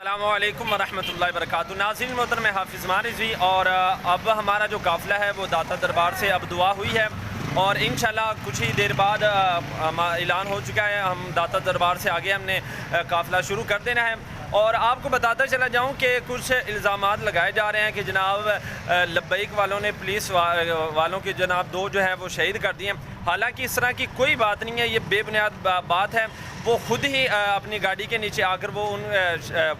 السلام علیکم ورحمۃ اللہ وبرکاتہ۔ ناظرین محترم حافظ رضوی، اور اب ہمارا جو قافلہ ہے وہ داتا دربار سے اب دعا ہوئی ہے، اور انشاءاللہ کچھ ہی دیر بعد اعلان ہو چکا ہے، ہم داتا دربار سے آگے ہم نے قافلہ شروع کر دینا ہے۔ اور آپ کو بتاتا چلا جاؤں کہ کچھ الزامات لگائے جا رہے ہیں کہ جناب لبیک والوں نے پولیس والوں کے جناب 2 جو ہیں وہ شہید کر دیے، حالانکہ اس طرح کی کوئی بات نہیں ہے، یہ بے بنیاد بات ہے۔ وہ خود ہی اپنی گاڑی کے نیچے آ کر وہ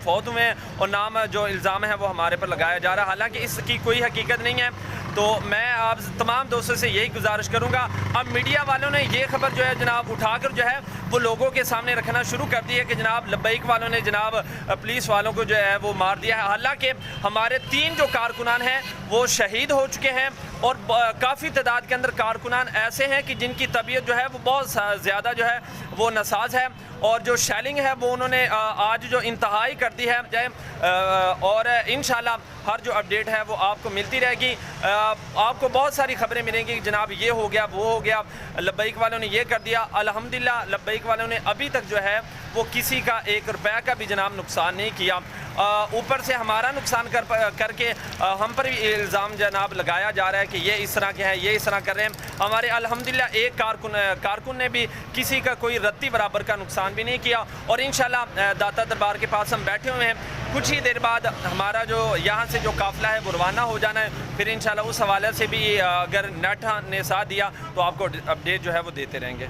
فوت ہوئے ہیں، اور نام جو الزام ہے وہ ہمارے پر لگایا جا رہا ہے، حالانکہ اس کی کوئی حقیقت نہیں ہے۔ تو میں آپ تمام دوستوں سے یہی گزارش کروں گا، اب میڈیا والوں نے یہ خبر جو ہے جناب اٹھا کر جو ہے وہ لوگوں کے سامنے رکھنا شروع کر دی ہے کہ جناب لبیک والوں نے جناب پولیس والوں کو جو ہے وہ مار دیا ہے، حالانکہ ہمارے 3 جو کارکنان ہیں وہ شہید ہو چکے ہیں، اور کافی تعداد کے اندر کارکنان ایسے ہیں کہ جن کی طبیعت جو ہے وہ بہت زیادہ جو ہے وہ ناساز ہے، اور جو شیلنگ ہے وہ انہوں نے آج جو انتہائی کر دی ہے، اور انشاءاللہ ہر جو اپڈیٹ ہے وہ آپ کو ملتی رہے گی۔ آپ کو بہت ساری خبریں ملیں گی، جناب یہ ہو گیا وہ ہو گیا، لبیک والوں نے یہ کر دیا۔ الحمدللہ لبیک والوں نے ابھی تک جو ہے وہ کسی کا 1 روپے کا بھی جناب نقصان نہیں کیا، اوپر سے ہمارا نقصان کر کے ہم پر بھی الزام جناب لگایا جا رہا ہے کہ یہ اس طرح کے ہیں، یہ اس طرح کر رہے ہیں۔ ہمارے الحمدللہ ایک کارکن نے بھی کسی کا کوئی رتی برابر کا نقصان بھی نہیں کیا، اور انشاءاللہ داتا دربار کے پاس ہم بیٹھے ہوئے ہیں، کچھ ہی دیر بعد ہمارا جو یہاں سے جو قافلہ ہے وہ روانہ ہو جانا ہے، پھر انشاءاللہ اس حوالے سے بھی اگر نیٹ نے ساتھ دیا تو آپ کو اپڈیٹ جو ہے وہ دیتے رہیں گے۔